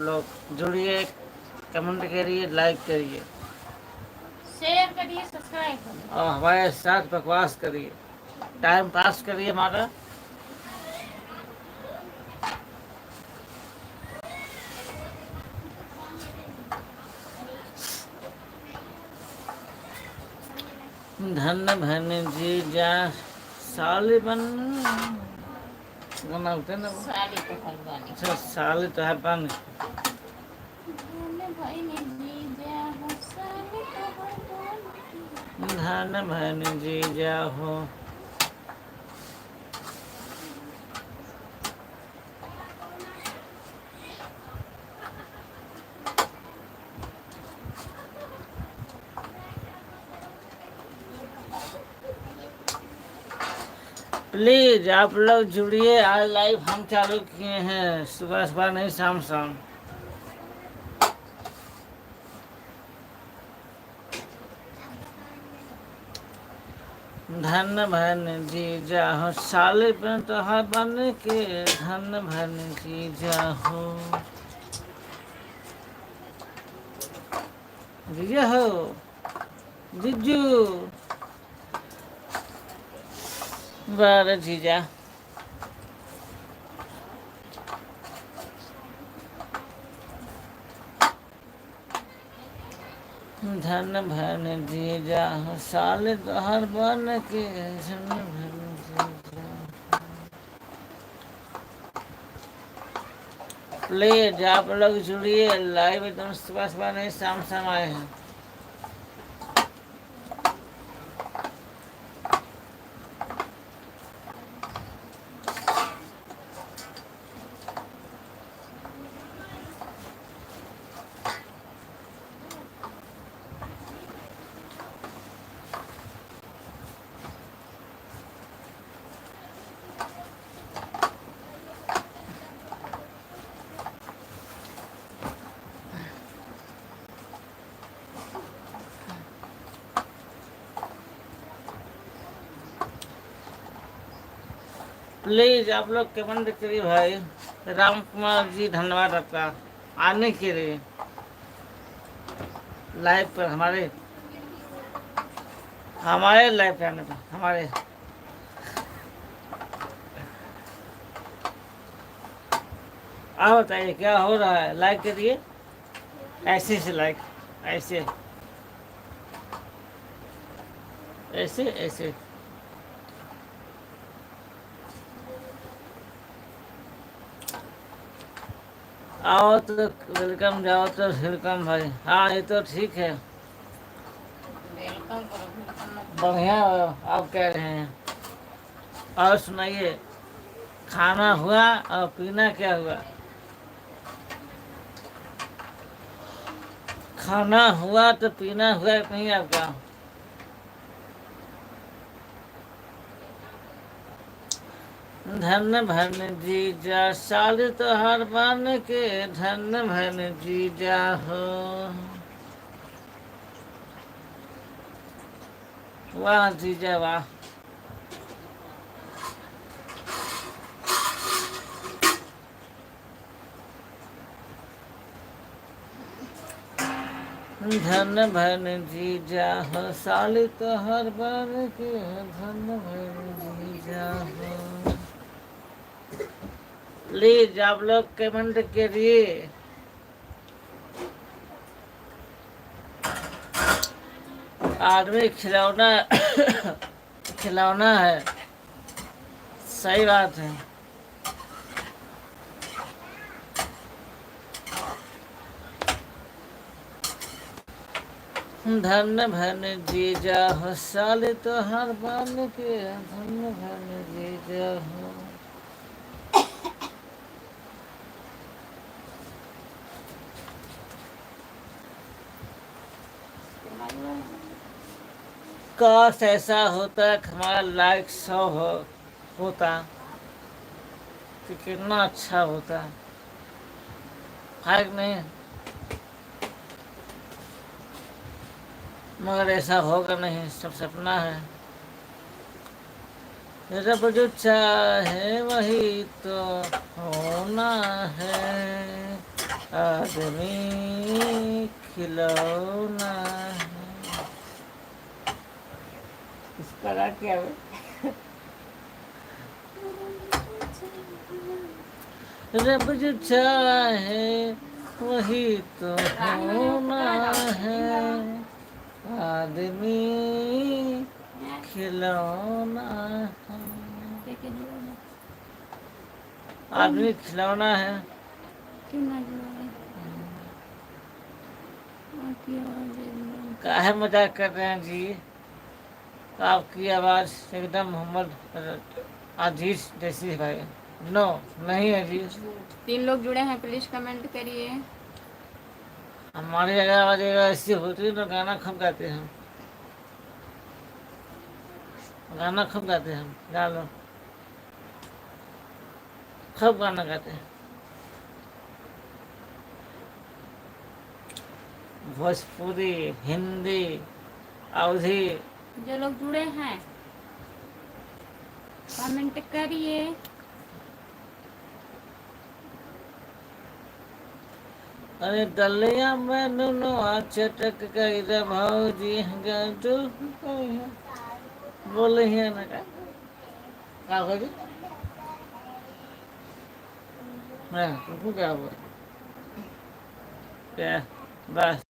लोग जुड़िए, कमेंट करिए, लाइक करिए, शेयर करिए, सब्सक्राइब करिए और हमारे साथ बकवास करिए, टाइम पास करिए हमारा। धन भन जी जा साली बन गाना होते ना वो। साली तो हलवानी अच्छा, साली तो है बन। भाई ने जीजा हो साली तो हलवानी। धन भन जी जा हो। प्लीज आप लोग जुड़िए, आज लाइव हम चालू किए हैं, सुबह सुबह नहीं, शाम शाम। धन भन जी जाहो साले बन तो हर बन के, धन भन जी जाहो। जीजा हो, जीजू बार जीजा। धन भन जी जाहो साले तो हर बन के, धन भन जी जाहो। प्लीज आप लोग जुड़िए, लाइव एकदम सुबह सुबह नहीं, शाम शाम आए हैं। प्लीज आप लोग कमेंट करिए भाई। राम कुमार जी धन्यवाद आपका आने के लिए लाइव पर, हमारे हमारे लाइव पे आने पर। हमारे आप बताइए क्या हो रहा है। लाइक करिए, ऐसे से लाइक, ऐसे ऐसे ऐसे। आओ तो वेलकम, जाओ तो वेलकम भाई। हाँ ये तो ठीक है, वेलकम करो। बढ़िया आप कह रहे हैं। और सुनाइए, खाना हुआ और पीना क्या हुआ? खाना हुआ तो पीना हुआ नहीं आपका? धन भन जी जा साल तो हर बन के, धन भन जी जा हो। वाह जीजा वाह। धन भन जी जा हो साली तो हर बन के, धन भन जी जा हो। प्लीज आप लोग कमेंट करिए। आदमी खिलौना खिलौना है, सही बात है। धन भन जी जा हो साली तो हर बन के, धन भन जी जा हो। काश ऐसा होता कि हमारा लाइक 100 होता तो कितना अच्छा होता है कि नहीं? मगर ऐसा होगा नहीं, सब सपना है। रब जो चाहे वही तो होना है। आदमी खिलौना है। इसका राग क्या है? रब जो चाहे वही तो होना है, आदमी खिलौना है। आदमी खिलौना है। क्यों ना जोड़े? आपकी आवाज एकदम काहे मजाक कर रहे हैं जी? आपकी आवाज़ एकदम मोहम्मद अजीज जैसी है भाई। नो, नहीं है जी। 3 लोग जुड़े हैं, प्लीज कमेंट करिए। हमारी अगर आवाज़ अगर ऐसी होती है तो गाना खूब गाते हैं हम। गाना खूब गाते हैं हम। गा लो, खूब गाना गाते हैं। भोजपुरी, हिंदी, अवधी। जो लोग जुड़े हैं कमेंट करिए। अरे दलिया में नुनुआ चटक गई रे भौजी गजू बोले ही ना का भौजी? मैं तुमको क्या हुआ? क्या बस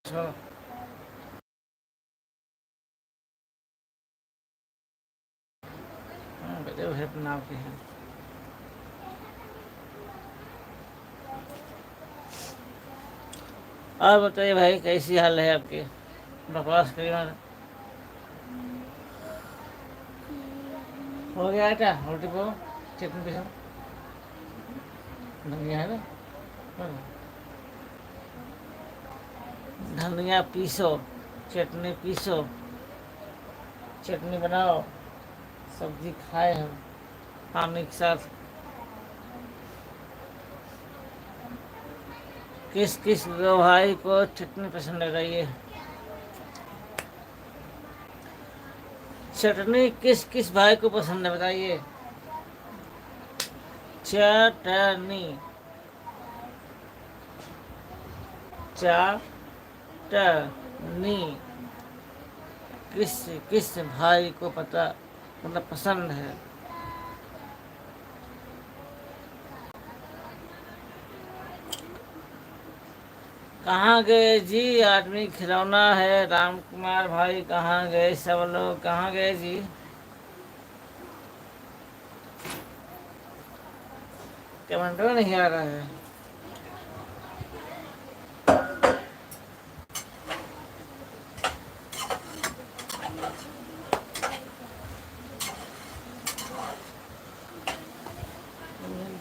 छोड़ो। बड़े भेद नाम के हैं। और बताइए भाई, कैसी हाल है आपकी? बकवास करिए मत। हो गया क्या रोटी को चटनी पीसो? धनिया है ना? हाँ। धनिया पीसो, चटनी पीसो, चटनी बनाओ, सब्जी खाए हम पानी के साथ। किस किस भाई को चटनी पसंद है ये? चटनी किस किस भाई को पसंद है बताइए? चटनी, चटनी किस किस भाई को पता मतलब पसंद है? कहाँ गए जी? आदमी खिलौना है। राम कुमार भाई कहाँ गए? सब लोग कहाँ गए जी? कमेंट में नहीं आ रहा है।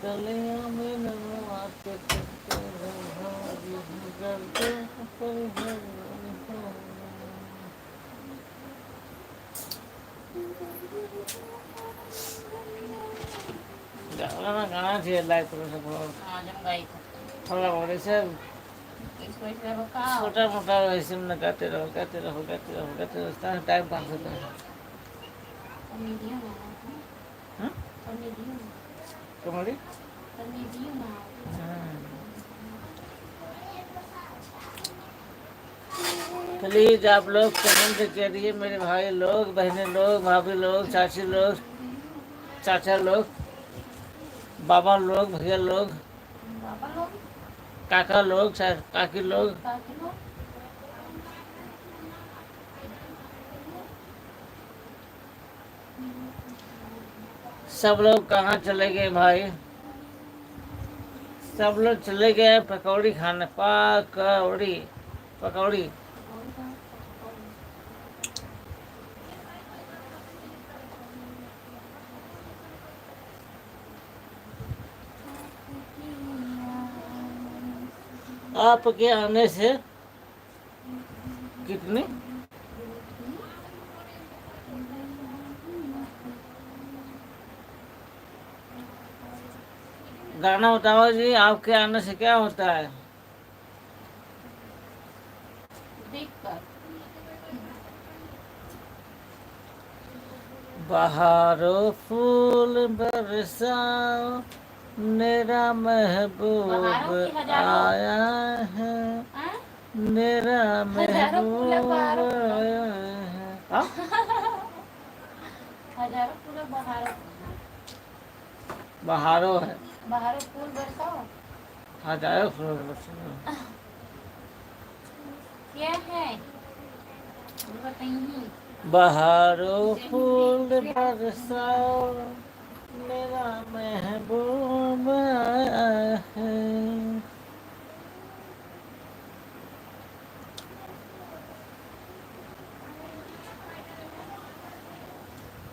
गलियां में नमवा के करते रहो, करते पर गाना गाना चाहिए लाइव करो सब लोग। थोड़ा बहुत ऐसे छोटा मोटा ऐसे में गाते रहो गाते रहो गाते रहो गाते रहो, इस तरह टाइम पास होता है। हाँ? कॉमेडी? हाँ। प्लीज आप लोग कमेंट करिए मेरे भाई लोग, बहनें लोग, भाभी लोग, चाची लोग, चाचा लोग, बाबा लोग, भैया लोग, काका लोग, काकी लोग। सब लोग कहाँ चले गए भाई? सब लोग चले गए पकौड़ी खाने। पकौड़ी, पकौड़ी। आपके आने से कितनी गाना बताओ जी, आपके आने से क्या होता है? देख कर। बहारो फूल बरसाओ, मेरा महबूब बहारों की हजारों आया है, हाँ? मेरा हजारों फूल है, महबूब बहारों का आया है। हाँ? हजारों फूल है, बहारों बहारो है, बहारों फूल बरसाओ। हजारों फूल बरसाओ। क्या है बताइए। बहारो फूल बरसाओ, मेरा महबूब आया है।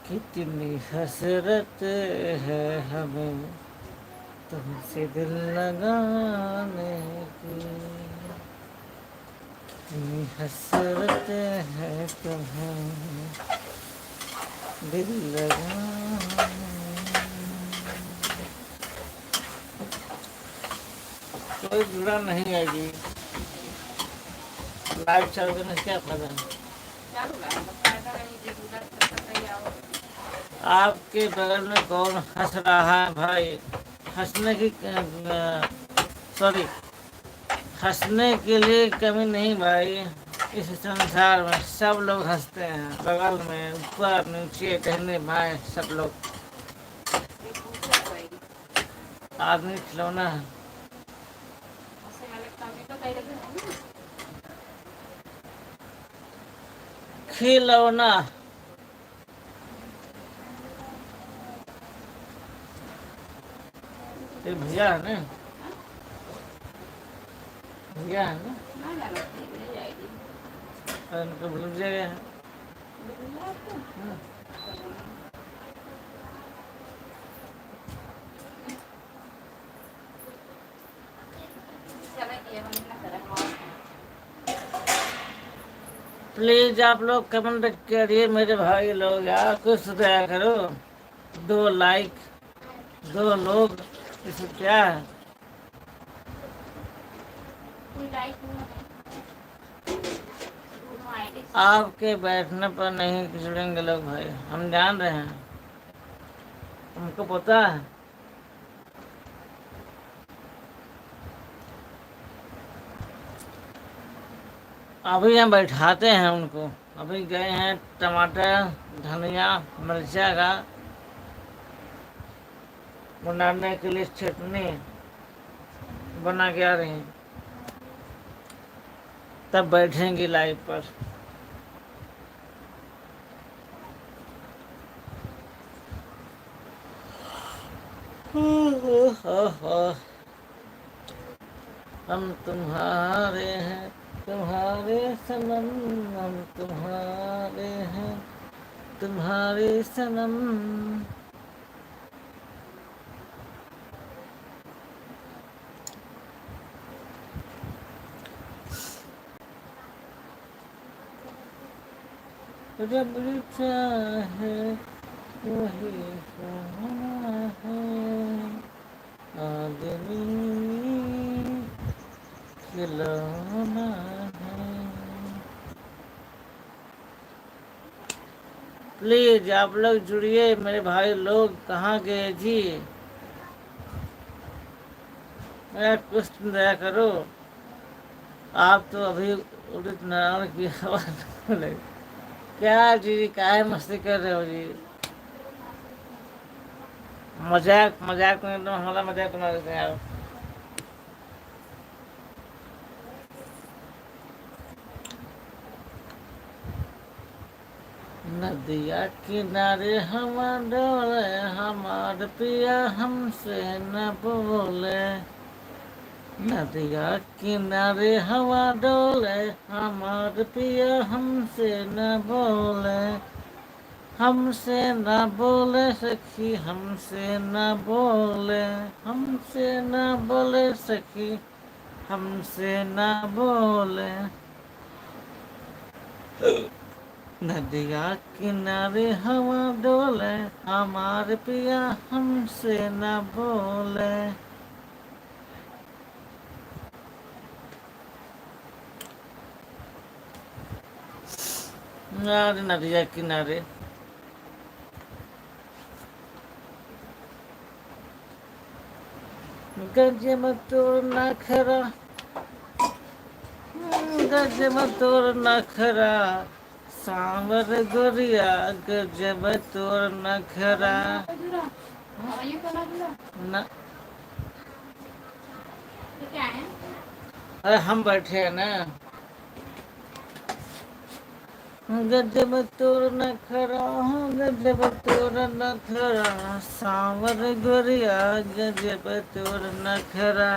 कितनी हसरत है हमें तुमसे दिल लगाने की, कितनी हसरत है तुम्हें दिल लगाने। कोई जुड़ा नहीं है जी, लाइव चल रहे हैं, क्या फायदा है? आपके बगल में कौन हंस रहा है भाई? हंसने की सॉरी, हंसने के लिए कमी नहीं भाई। इस संसार में सब लोग हंसते हैं, बगल में, ऊपर नीचे, कहने बाएं, सब लोग। आदमी खिलौना है। खिलौना। ये भैया है ना, भैया है ना, और उनको भूल गया है। प्लीज आप लोग कमेंट करिए मेरे भाई लोग, यार कुछ दया करो। 2 लाइक, 2 लोग, इसमें क्या है? आपके बैठने पर नहीं जुड़ेंगे लोग भाई, हम जान रहे हैं, हमको पता है। अभी हम बैठाते हैं उनको। अभी गए हैं टमाटर, धनिया, मिर्चा का बनाने के लिए चटनी बना के आ रही हैं, तब बैठेंगे लाइव पर। हम तुम्हारे हैं, तुम्हारे सनम, हम तुम्हारे हैं, तुम्हारे सनम। रब चाहे वही होना है, आदमी खिलौना है। प्लीज आप लोग जुड़िए मेरे भाई लोग, कहाँ गए जी? मेरा कुछ दया करो। आप तो अभी उदित नारायण की आवाज बोले। क्या जी, काहे मस्ती कर रहे हो जी? मजाक मजाक में एकदम हमारा मजाक बना देते हैं आप। नदिया किनारे हम डोले, हमार पिया हमसे न बोले। नदिया किनारे हवा डोले, हमार पिया हमसे न बोले। हमसे न बोले सखी, हमसे न बोले, हमसे न बोले सखी, हमसे न बोले। नदिया किनारे हवा डोले, हमार पिया हमसे न बोले। नारे नदिया किनारे गजब तोर नखरा, गजब तोर नखरा, सांवर गोरिया गजब तोर नखरा। न ये क्या है? अरे हम बैठे हैं ना। गजब तोर नखरा, गजब तोर नखरा, सांवर गोरिया गजब तोर नखरा।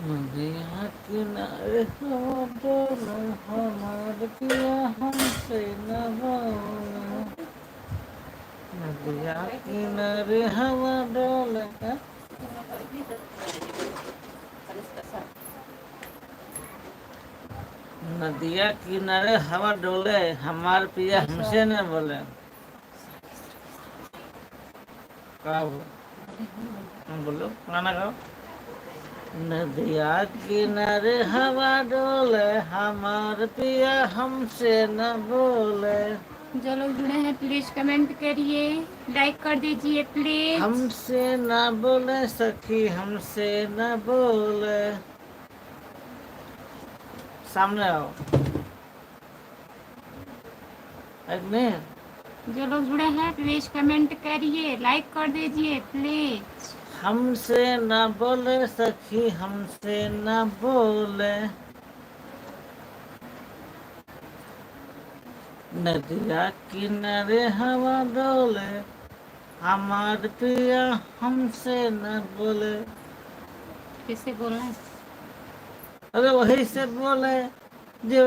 नदिया किनारे हवा डोले, हमार पिया हमसे न बोले। नदिया किनारे हवा डोले। नदिया किनारे हवा डोले, हमार पिया हमसे न बोले। का बोलो गाना गाओ। नदिया किनारे हवा डोले, हमार पिया हमसे न बोले। जो लोग जुड़े हैं प्लीज कमेंट करिए, लाइक कर दीजिए प्लीज। हमसे न बोले सखी, हमसे न बोले। सामने आओ। एक नहीं, जो लोग जुड़े हैं प्लीज कमेंट करिए, लाइक कर दीजिए प्लीज। हमसे न बोले सखी, हमसे न बोले। नदिया किनारे हवा डोले, हमार पिया हमसे न बोले। किससे बोलना है? अरे वही से बोले जो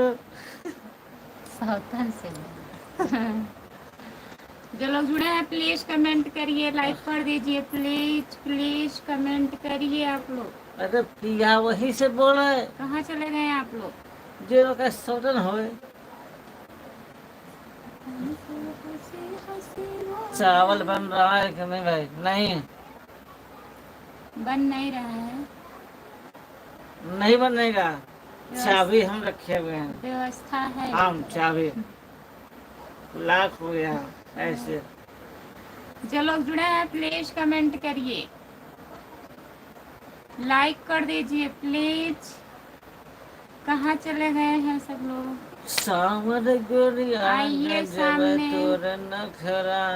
सावधान से। जो लोग जुड़े हैं प्लीज कमेंट करिए, लाइक कर दीजिए प्लीज, प्लीज कमेंट करिए आप लोग। अरे पिया वही से बोले कहाँ चले गए आप लोग? जो का सौतन होए। चावल बन रहा है कि नहीं भाई? नहीं, बन नहीं रहा है। नहीं बनेगा। चाबी हम रखे हुए हैं। व्यवस्था है। हम चाबी लाख हो गया ऐसे। जो लोग जुड़े हैं प्लीज कमेंट करिए, लाइक कर दीजिए प्लीज। कहाँ चले गए हैं सब लोग? सांवर गोरिया आइए गजब सामने। तोर नखरा।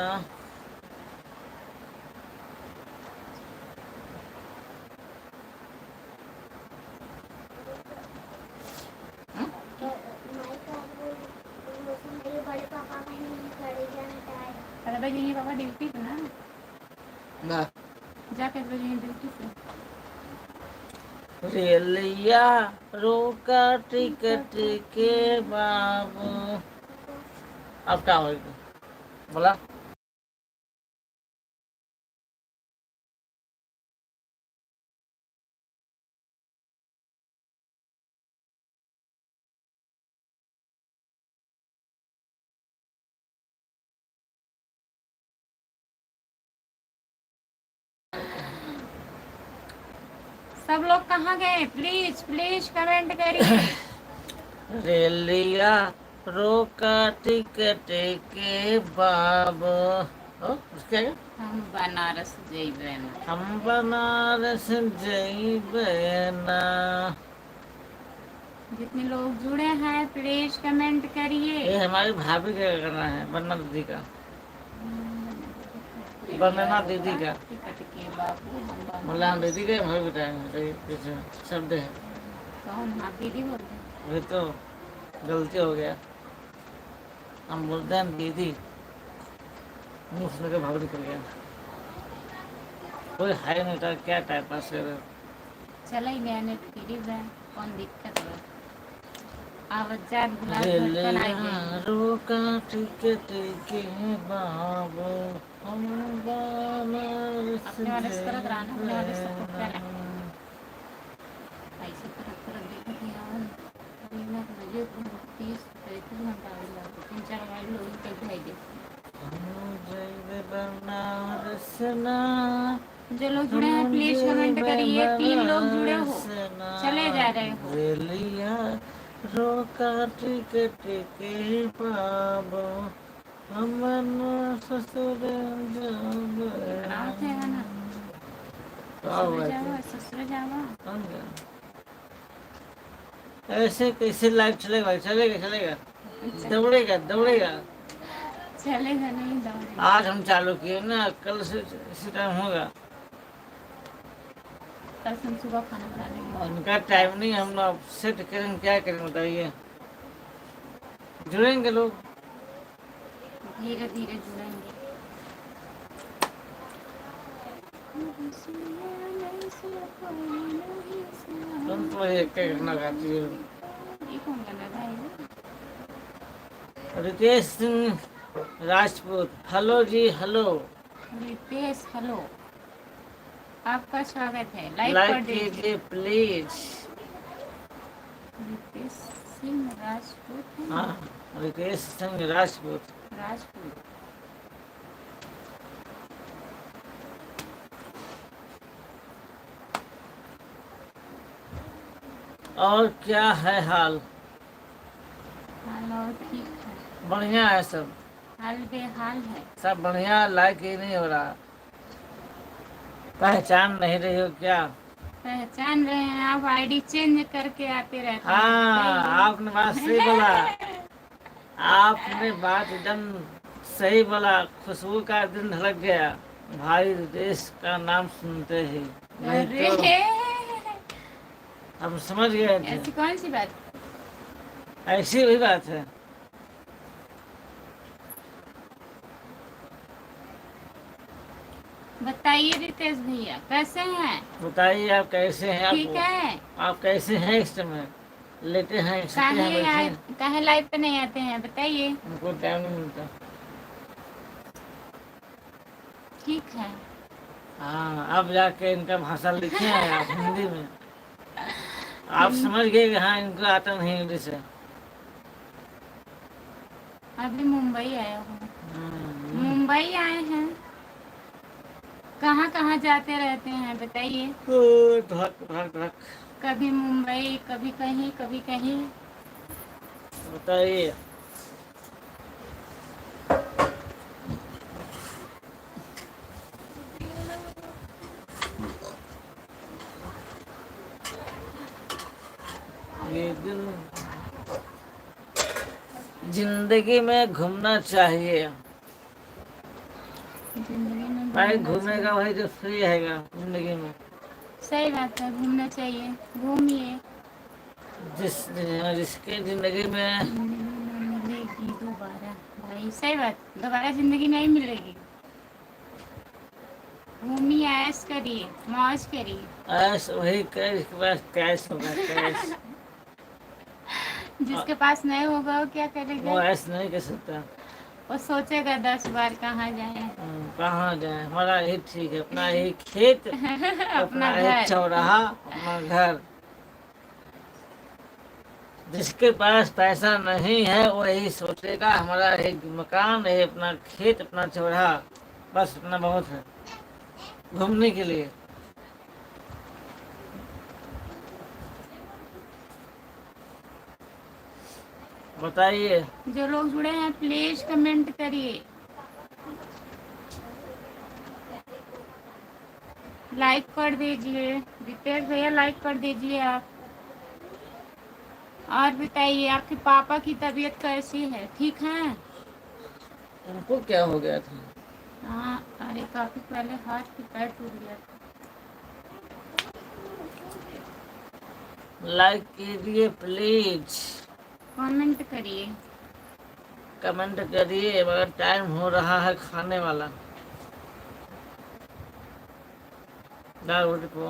अरे भाई यही बाबा ड्यूटी पे ना, ना जाके यही ड्यूटी पे। रेलिया रोका टिकट के बाबू। अब क्या होगा बोला? सब लोग कहाँ गए? प्लीज प्लीज कमेंट करिए। रेलिया रोका टिकट के बाबू। उसके आगे? हम बनारस जइबे ना। हम बनारस जइबे ना। जितने लोग जुड़े हैं प्लीज कमेंट करिए। ये हमारी भाभी का करना है, वंदना दीदी का, वंदना दीदी का। टिकट के बाबू हम मुलायम दीदी का हमें बताएंगे पीछे शब्द है। कौन? आप दीदी बोलते हैं? वही तो गलती हो गया, हम बोलते हैं दीदी, मुँह सुन के भाव निकल गया। कोई है नहीं था, क्या टाइम पास कर रहे हो? चला ही गया नेट फ्री बा, कौन दिक्कत बा? आवाज़ गुलाब रेलिया धड़कन आ गई। रोका टिकट के बाबू, हम बनारस अपने वाले से करत रहा ना, अपने वाले से जइबे करत रहा। ना। ऐसे करत करत देखत ही आवन। अभी मैं बजे 30 हंसना जो लोग जुड़े हैं प्लीज कमेंट करिए। 3 लोग जुड़े हो, चले जा रहे हो। रेलिया रोका टिकट के पाबो हमन ससुर रात है ना, ससुर जावा, ससुर जावा। ऐसे कैसे लाइव चलेगा भाई? चलेगा चलेगा, दौड़ेगा दौड़ेगा। चलेगा नहीं, दौड़ेगा। आज हम चालू किए ना, कल से इसी टाइम होगा। कल से हम सुबह खाना बना लेंगे। उनका टाइम नहीं, हम लोग सेट करेंगे, क्या करें बताइए। जुड़ेंगे लोग, धीरे धीरे जुड़ेंगे। तुम तो एक गाना गाती हो। ये कौन गाना गाएगा? रितेश सिंह राजपूत, हेलो जी हेलो। रितेश हेलो, आपका स्वागत है। लाइक कर लाइक दीजिए। कीजिए प्लीज। रितेश सिंह राजपूत है? हाँ, रितेश सिंह राजपूत। राजपूत। और क्या है हाल? हाल और ठीक है, बढ़िया है सब, हाल बेहाल है। सब बढ़िया। लाइक ही नहीं हो रहा, पहचान नहीं रही हो क्या? पहचान रहे हैं आप, आईडी चेंज करके आते रहते हैं। हाँ, आपने बात सही बोला, आपने बात एकदम सही बोला। खुशबू का दिन ढलक गया भाई, देश का नाम सुनते ही। नहीं तो अरे हम समझ गए थे, ऐसी कौन सी बात? ऐसी भी बात है। बताइए रितेश भैया, कैसे हैं? बताइए आप कैसे हैं? ठीक है। आप कैसे हैं? इस समय लेटे हैं, सोते हैं, बैठे हैं? काहे लाइव पे नहीं आते हैं, बताइए। हमको टाइम नहीं मिलता। ठीक है। हाँ, अब जाके इनका भाषा लिखे हैं आप हिंदी में, आप समझ गए कि हाँ इनको आता नहीं इंग्लिश है। अभी मुंबई आया हूँ। मुंबई आए हैं, कहाँ कहाँ जाते रहते हैं बताइए। धक धक धक। कभी मुंबई, कभी कहीं, कभी कहीं। बताइए। ये दिल जिंदगी में घूमना चाहिए जिंदगी में भाई, घूमना घूमेगा भाई तो फ्री रहेगा जिंदगी में। सही बात है, घूमना चाहिए, घूमिए। जिसके जिंदगी में मिलेगी दोबारा भाई, सही बात, दोबारा जिंदगी नहीं मिलेगी। घूमिए, ऐश करिए, मौज करिए। ऐश वही कर, इसके पास कैश होगा, कैश। जिसके पास नहीं होगा वो क्या वो करेगा? ऐश नहीं कर सकता। वो सोचेगा 10 बार कहाँ जाए। कहाँ जाए, हमारा ही ठीक है, अपना ही खेत, अपना ही घर। चौराहा, अपना घर। जिसके पास पैसा नहीं है वो यही सोचेगा हमारा एक मकान है, अपना खेत, अपना चौराहा, बस इतना बहुत है घूमने के लिए। बताइए। जो लोग जुड़े हैं प्लीज कमेंट करिए, लाइक कर दीजिए। रितेश भैया लाइक कर दीजिए आप। और बताइए, आपके पापा की तबीयत कैसी है? ठीक है? उनको क्या हो गया था? हाँ, अरे काफी पहले हाथ की पैर टूट गया था। लाइक कीजिए प्लीज, कमेंट करिए। कमेंट करिए, मगर टाइम हो रहा है खाने वाला। दाल रोटी को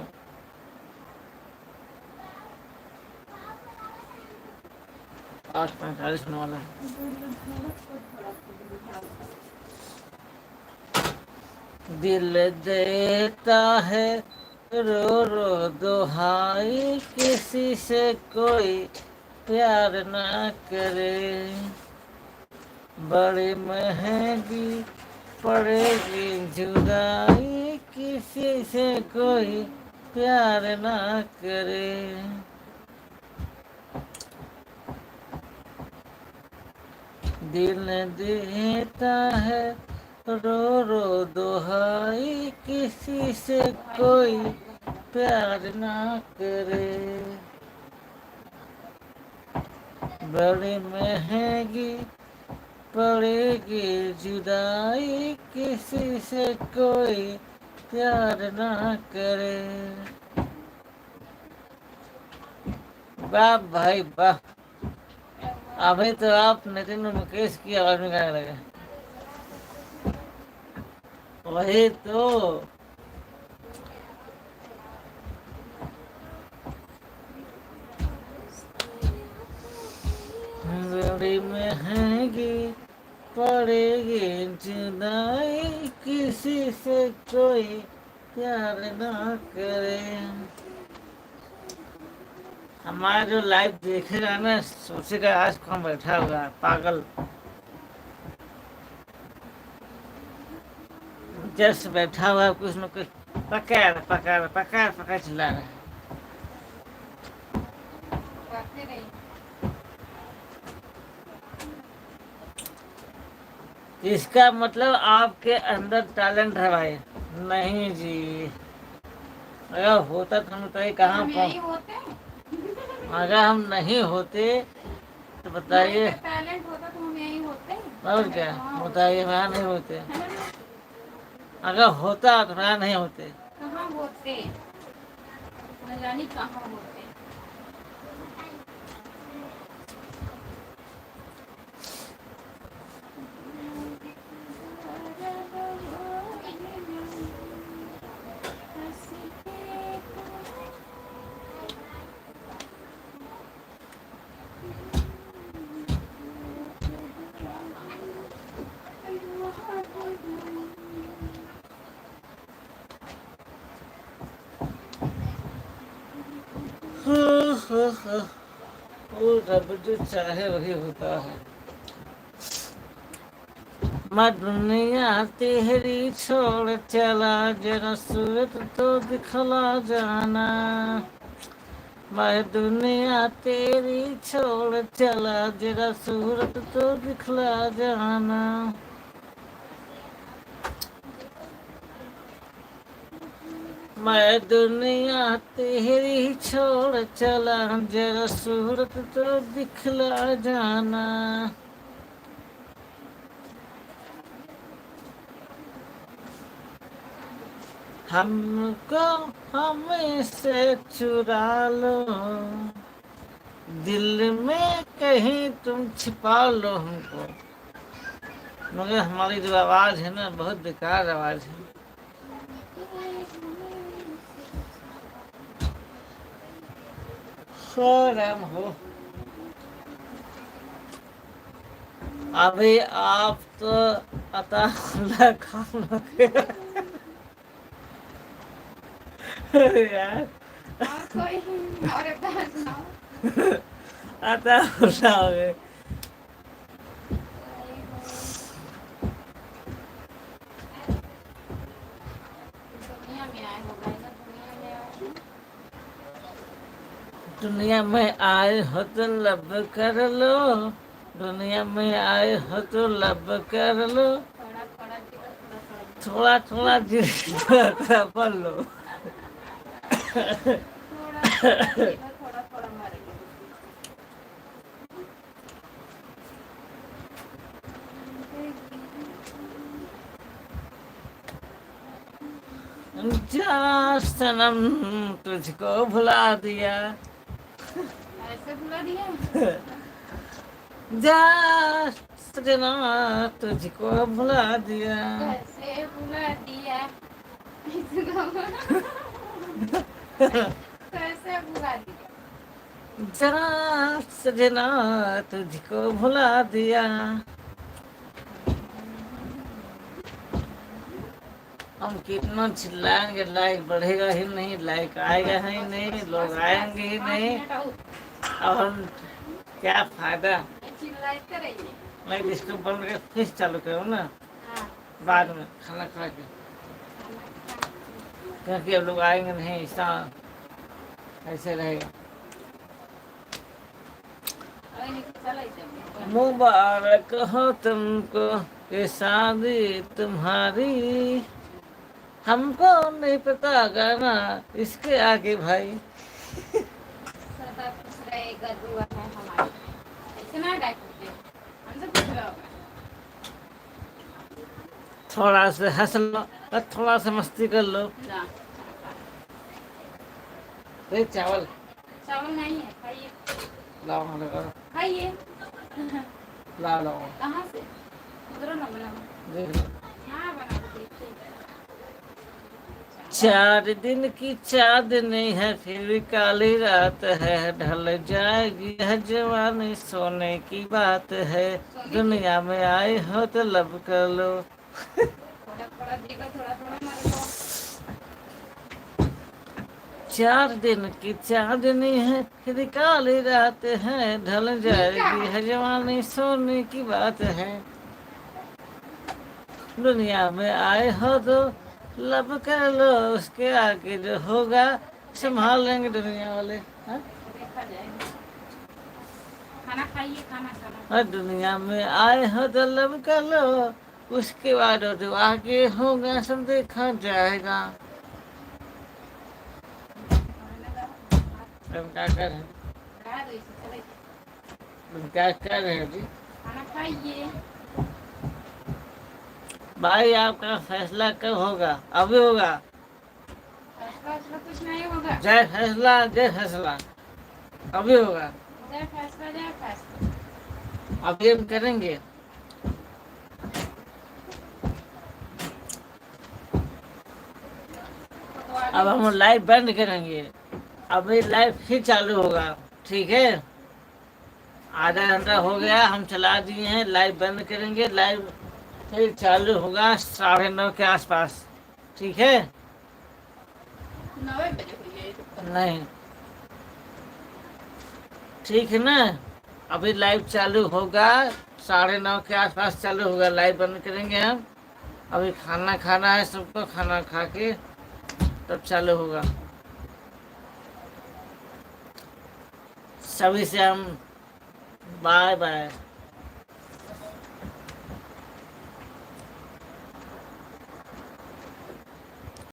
8:45 होने वाला है। दिल देता है रो रो दुहाई, किसी से कोई प्यार ना करे, बड़ी महंगी पड़ेगी जुदाई किसी से कोई प्यार ना करे। दिल देता है रो रो दुहाई किसी से कोई प्यार ना करे। बड़ी महंगी पड़ेगी जुदाई किसी से कोई प्यार ना करे। वाह भाई वाह, अभी तो आप नितिन मुकेश की आवाज में गाने लगे। वही तो, बड़ी महंगी पड़ेगी जुदाई किसी से कोई प्यार ना करे। हमारा जो लाइव देखेगा ना सोचेगा आज कौन बैठा हुआ है पागल। जस्ट बैठा हुआ है, कुछ न कुछ पकड़ पकड़ पकड़ पकड़ चिल्ला रहा है। करते रहिए। इसका मतलब आपके अंदर टैलेंट है भाई। नहीं जी, अगर होता तो हम बताइए कहाँ हम यही होते हैं। अगर हम नहीं होते तो बताइए। टैलेंट होता तो हम यही होते हैं। और क्या हाँ, बताइए, वहाँ नहीं होते। है ना? अगर होता तो वहाँ नहीं होते। कहाँ होते, न जानी कहाँ होते। वो रब जो चाहे वही होता है। मैं दुनिया तेरी छोड़ चला जरा सूरत तो दिखला जाना। मैं दुनिया तेरी छोड़ चला जरा सूरत तो दिखला जाना। मैं दुनिया तेरी छोड़ चला जरा सूरत तो दिखला जाना। हमको हमें से चुरा लो, दिल में कहीं तुम छिपा लो हमको। मगर हमारी जो आवाज़ है ना बहुत बेकार आवाज़ है। राम हो, अभी आप तो अता काम लगे यार। और कोई और एक बात सुनाओ। अता हो गए। दुनिया में आए हो भाई, दुनिया में आए हो। दुनिया में आए हो तो लब कर लो, दुनिया में आए हो तो लब कर लो। थोड़ा थोड़ा दिखा, थोड़ा थोड़ा जीता पढ़ लो। थोड़ा थोड़ा थोड़ा मारेंगे। जा सनम तुझको भुला दिया, ऐसे बुला दिया। जा सजना तुझको भुला दिया। कैसे बुला दिया। कैसे बुला दिया। जा सजना तुझको भुला दिया। हम कितना चिल्लाएंगे लाइक बढ़ेगा ही नहीं, लाइक आएगा ही नहीं, लोग आएंगे ही नहीं। अब हम क्या फायदा। चिल्लाते रहिए। मैं इसको बंद करके फिर चालू करूँ ना, हाँ। बाद में खाना खा के, क्योंकि अब लोग आएंगे नहीं, ऐसा ऐसे रहेगा। मुबारक हो तुमको ये शादी तुम्हारी, हमको नहीं पता गाना इसके आगे भाई। सदा खुश रहेगा दुआ है हमारी। ऐसे ना गाय करते, हमसे पूछ रहा होगा। थोड़ा से हंस लो और थोड़ा सा मस्ती कर लो। ना, ये चावल चावल नहीं है, खाइए लाओ, हमें करो, खाइए। लाओ लाओ, कहाँ से? उधर ना बनाओ, देख लो। यहाँ बना के देखिए। 4 दिन की चांदनी है फिर भी काली रात है, ढल जाएगी है जवानी सोने की बात है, दुनिया में आए हो तो लब कर लो। थोड़ा थोड़ा देगा, थोड़ा थोड़ा मारो। 4 दिन की चांदनी है फिर काली रात है, ढल जाएगी है जवानी सोने की बात है, दुनिया में आए हो तो लब कर लो, उसके आगे जो होगा संभाल लेंगे दुनिया वाले। हाँ? देखा जाएगा। खाना खाइए, खाना खाना। और दुनिया में आए हो तो लब कर लो, उसके बाद जो आगे होगा सब देखा जाएगा। अब क्या कर रहे हैं? लगा दो इसे, चले। अब क्या कर रहे हैं जी? खाना खाइए। भाई आपका फैसला कब होगा? अभी होगा। फैसला उसका कुछ नहीं होगा। जय फैसला, जय फैसला, अभी होगा। जय फैसला, जय फैसला। अभी हम करेंगे। अब हम लाइव बंद करेंगे, अभी लाइव फिर चालू होगा, ठीक है? आधा घंटा हो गया, हम चला दिए हैं, लाइव बंद करेंगे, लाइव फिर चालू होगा 9:30 के आसपास, ठीक है? 9 बजे हुई है ये तो। नहीं, ठीक है ना? अभी लाइव चालू होगा 9:30 के आसपास चालू होगा, लाइव बंद करेंगे हम। अभी खाना खाना है सबको, खाना खा के तब चालू होगा। सभी से हम बाय बाय।